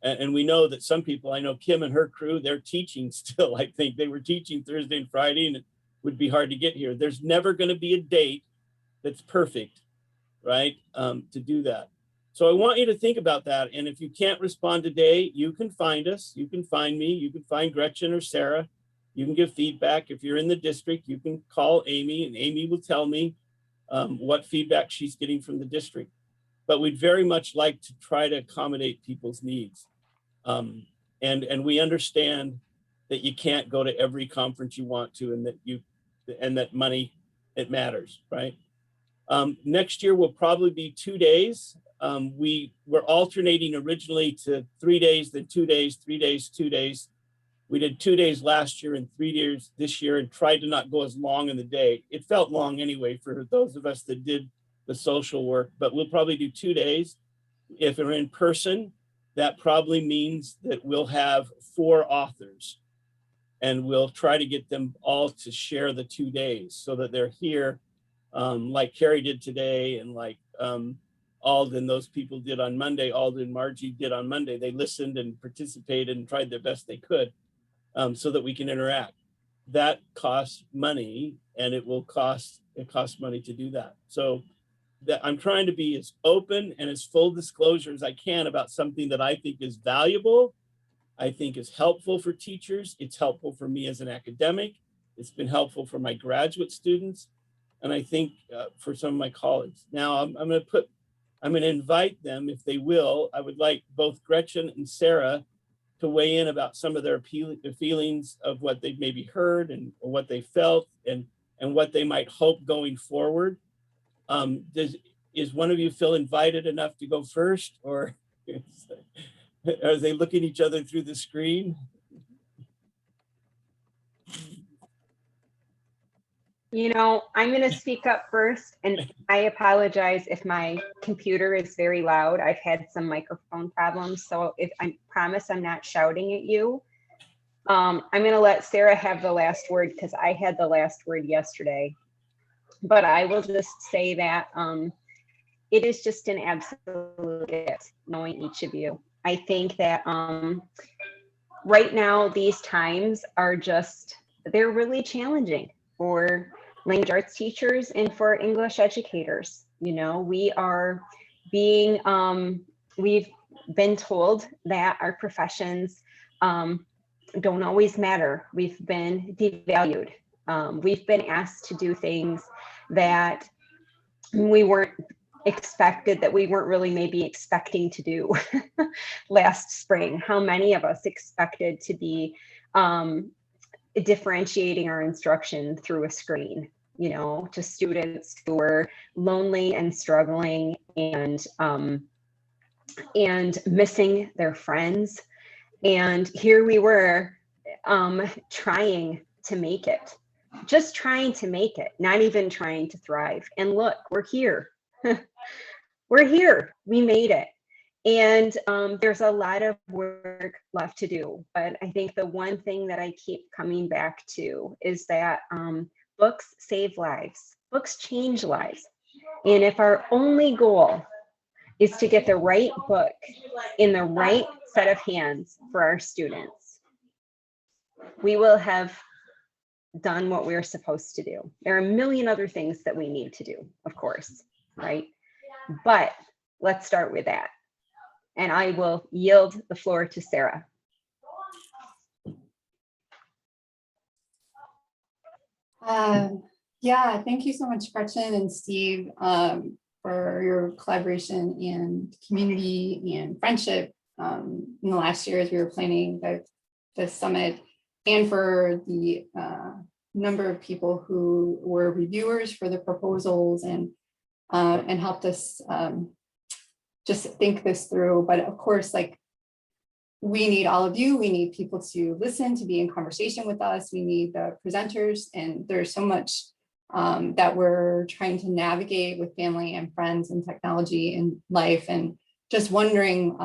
And we know that some people, I know Kim and her crew, they're teaching still. I think they were teaching Thursday and Friday, and it would be hard to get here. There's never going to be a date that's perfect, right? To do that. So I want you to think about that. And if you can't respond today, you can find us. You can find me. You can find Gretchen or Sarah. You can give feedback. If you're in the district, you can call Amy, and Amy will tell me what feedback she's getting from the district. But we'd very much like to try to accommodate people's needs. And we understand that you can't go to every conference you want to, and that money, it matters, right? Next year will probably be 2 days. We were alternating originally to 3 days, then 2 days, 3 days, 2 days. We did 2 days last year and 3 days this year, and tried to not go as long in the day. It felt long anyway for those of us that did the social work, but we'll probably do 2 days. If we're in person, that probably means that we'll have 4 authors, and we'll try to get them all to share the 2 days so that they're here, like Kari did today, and like Alden, those people did on Monday. Alden, Margie did on Monday. They listened and participated and tried their best they could, so that we can interact. That costs money, and it costs money to do that. So that I'm trying to be as open and as full disclosure as I can about something that I think is valuable, I think is helpful for teachers. It's helpful for me as an academic. It's been helpful for my graduate students, and I think for some of my colleagues. Now I'm going to invite them, if they will. I would like both Gretchen and Sarah to weigh in about some of their feelings of what they've maybe heard and what they felt, and what they might hope going forward. Is one of you feel invited enough to go first, or are they looking each other through the screen? You know, I'm going to speak up first, and I apologize if my computer is very loud. I've had some microphone problems, so if I promise I'm not shouting at you. I'm going to let Sarah have the last word because I had the last word yesterday. But I will just say that it is just an absolute gift knowing each of you. I think that right now, these times are they're really challenging for language arts teachers and for English educators. You know, we've been told that our professions don't always matter. We've been devalued. We've been asked to do things that we weren't really maybe expecting to do last spring. How many of us expected to be differentiating our instruction through a screen, to students who were lonely and struggling and missing their friends. And here we were trying to make it, just trying to make it, not even trying to thrive. And look, we're here. We're here. We made it. And there's a lot of work left to do. But I think the one thing that I keep coming back to is that books save lives. Books change lives. And if our only goal is to get the right book in the right set of hands for our students, we will have done what we're supposed to do. There are a million other things that we need to do, of course, right? But let's start with that. And I will yield the floor to Sarah. Yeah, thank you so much, Gretchen and Steve, for your collaboration and community and friendship in the last year as we were planning the summit, and for the number of people who were reviewers for the proposals and helped us just think this through. But of course, like, we need all of you. We need people to listen, to be in conversation with us. We need the presenters, and there's so much that we're trying to navigate with family and friends and technology and life, and just wondering,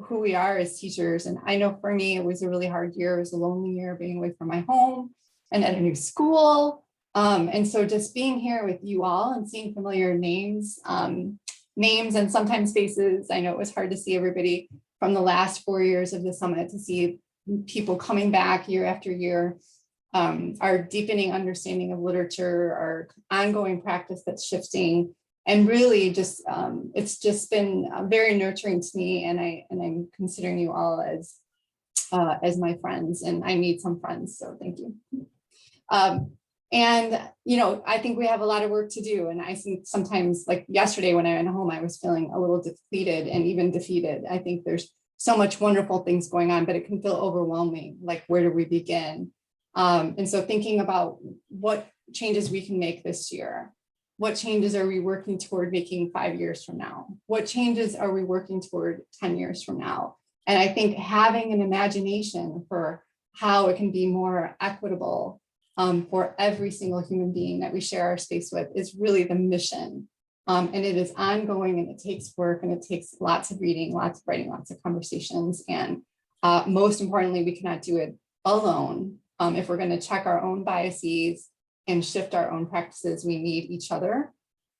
who we are as teachers. And I know for me, it was a really hard year. It was a lonely year being away from my home and at a new school. And so just being here with you all and seeing familiar names and sometimes faces. I know it was hard to see everybody from the last 4 years of the summit, to see people coming back year after year, our deepening understanding of literature, our ongoing practice that's shifting, and really just it's just been very nurturing to me. And I'm considering you all as my friends, and I need some friends, so thank you. And, I think we have a lot of work to do. And I think sometimes, like yesterday when I went home, I was feeling a little depleted and even defeated. I think there's so much wonderful things going on, but it can feel overwhelming. Like, where do we begin? And so thinking about what changes we can make this year. What changes are we working toward making 5 years from now? What changes are we working toward 10 years from now? And I think having an imagination for how it can be more equitable for every single human being that we share our space with is really the mission. And it is ongoing, and it takes work, and it takes lots of reading, lots of writing, lots of conversations. And most importantly, we cannot do it alone. If we're going to check our own biases and shift our own practices, we need each other.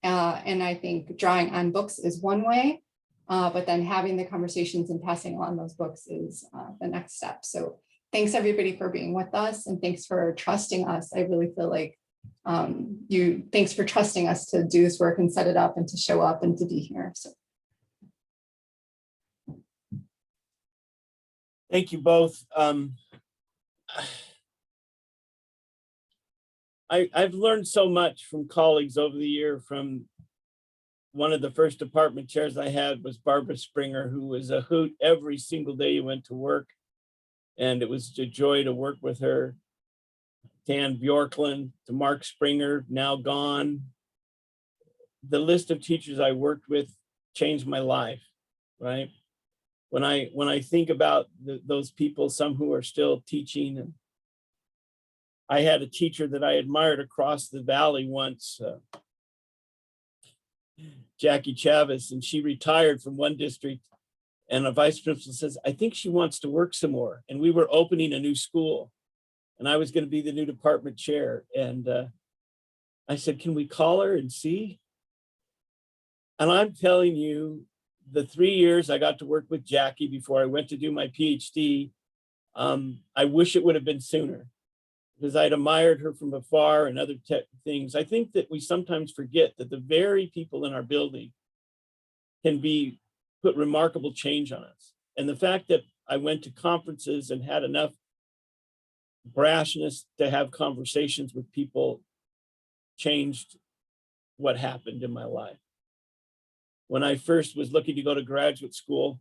And I think drawing on books is one way, but then having the conversations and passing along those books is the next step. So thanks everybody for being with us, and thanks for trusting us. I really feel like thanks for trusting us to do this work and set it up and to show up and to be here. So. Thank you both. I've learned so much from colleagues over the year. From one of the first department chairs I had was Barbara Springer, who was a hoot every single day you went to work. And it was a joy to work with her. Dan Bjorklund, to Mark Springer, now gone. The list of teachers I worked with changed my life, right? When I think about those people, some who are still teaching, and I had a teacher that I admired across the valley once, Jackie Chavez, and she retired from one district. And a vice principal says, I think she wants to work some more. And we were opening a new school, and I was going to be the new department chair. And I said, can we call her and see? And I'm telling you, the 3 years I got to work with Jackie before I went to do my PhD, I wish it would have been sooner, because I'd admired her from afar and other things. I think that we sometimes forget that the very people in our building can put remarkable change on us. And the fact that I went to conferences and had enough brashness to have conversations with people changed what happened in my life. When I first was looking to go to graduate school,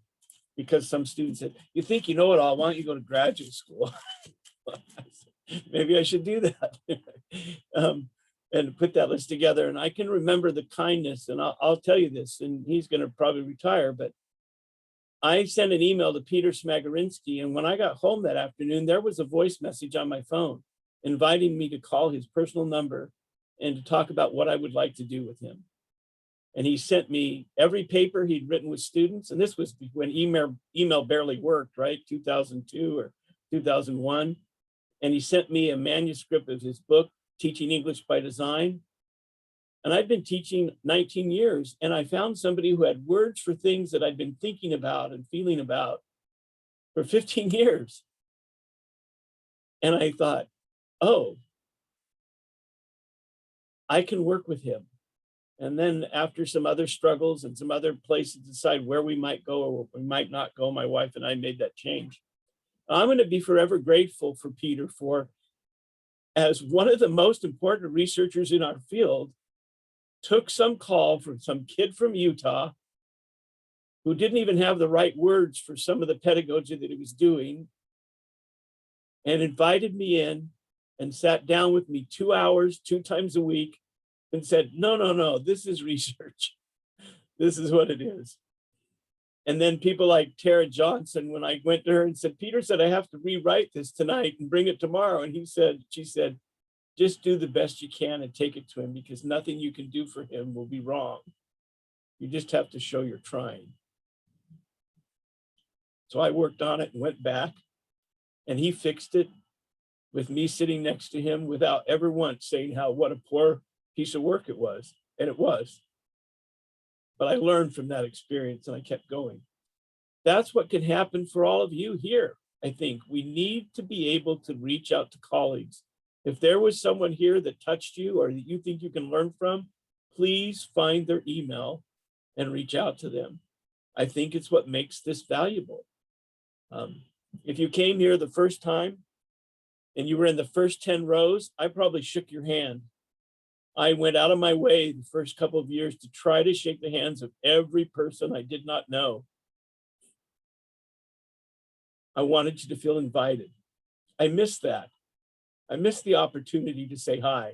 because some students said, you think you know it all, why don't you go to graduate school? Maybe I should do that. And put that list together. And I can remember the kindness, and I'll tell you this, and he's going to probably retire, but I sent an email to Peter Smagorinsky, and when I got home that afternoon, there was a voice message on my phone inviting me to call his personal number and to talk about what I would like to do with him. And he sent me every paper he'd written with students, and this was when email barely worked, right? 2002 or 2001. And he sent me a manuscript of his book, Teaching English by Design. And I'd been teaching 19 years, and I found somebody who had words for things that I'd been thinking about and feeling about for 15 years. And I thought, oh, I can work with him. And then after some other struggles and some other places to decide where we might go or we might not go, my wife and I made that change. I'm going to be forever grateful for Peter for, as one of the most important researchers in our field, took some call from some kid from Utah who didn't even have the right words for some of the pedagogy that he was doing, and invited me in and sat down with me 2 hours, 2 times a week, and said, no, this is research. This is what it is. And then people like Tara Johnson, when I went to her and said, Peter said, I have to rewrite this tonight and bring it tomorrow. And she said, just do the best you can and take it to him, because nothing you can do for him will be wrong. You just have to show you're trying. So I worked on it and went back, and he fixed it with me sitting next to him without ever once saying what a poor piece of work it was. And it was. But I learned from that experience and I kept going. That's what can happen for all of you here. I think we need to be able to reach out to colleagues. If there was someone here that touched you or that you think you can learn from, please find their email and reach out to them. I think it's what makes this valuable. If you came here the first time and you were in the first 10 rows, I probably shook your hand. I went out of my way the first couple of years to try to shake the hands of every person I did not know. I wanted you to feel invited. I miss that. I miss the opportunity to say hi,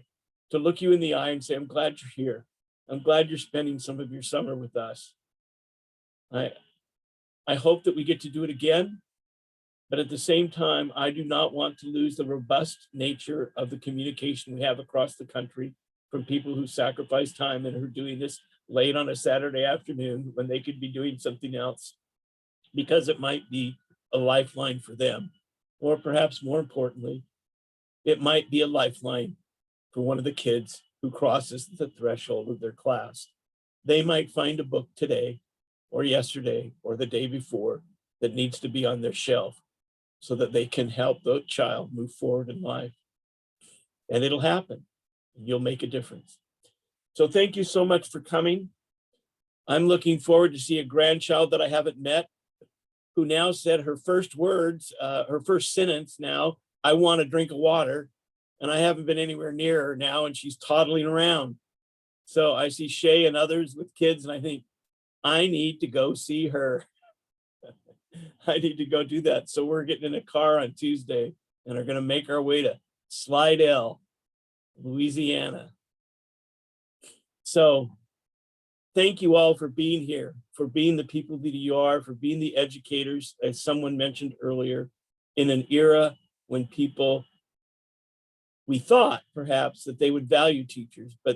to look you in the eye and say, I'm glad you're here. I'm glad you're spending some of your summer with us. I hope that we get to do it again, but at the same time, I do not want to lose the robust nature of the communication we have across the country from people who sacrifice time and who are doing this late on a Saturday afternoon when they could be doing something else, because it might be a lifeline for them. Or perhaps more importantly, it might be a lifeline for one of the kids who crosses the threshold of their class. They might find a book today or yesterday or the day before that needs to be on their shelf so that they can help the child move forward in life. And it'll happen. You'll make a difference. So thank you so much for coming. I'm looking forward to see a grandchild that I haven't met, who now said her first words, her first sentence now, I want a drink of water. And I haven't been anywhere near her now, and she's toddling around. So I see Shay and others with kids, and I think, I need to go see her. I need to go do that. So we're getting in a car on Tuesday and are going to make our way to Slidell, Louisiana. So thank you all for being here, for being the people that you are, for being the educators, as someone mentioned earlier, in an era when people, we thought perhaps that they would value teachers, but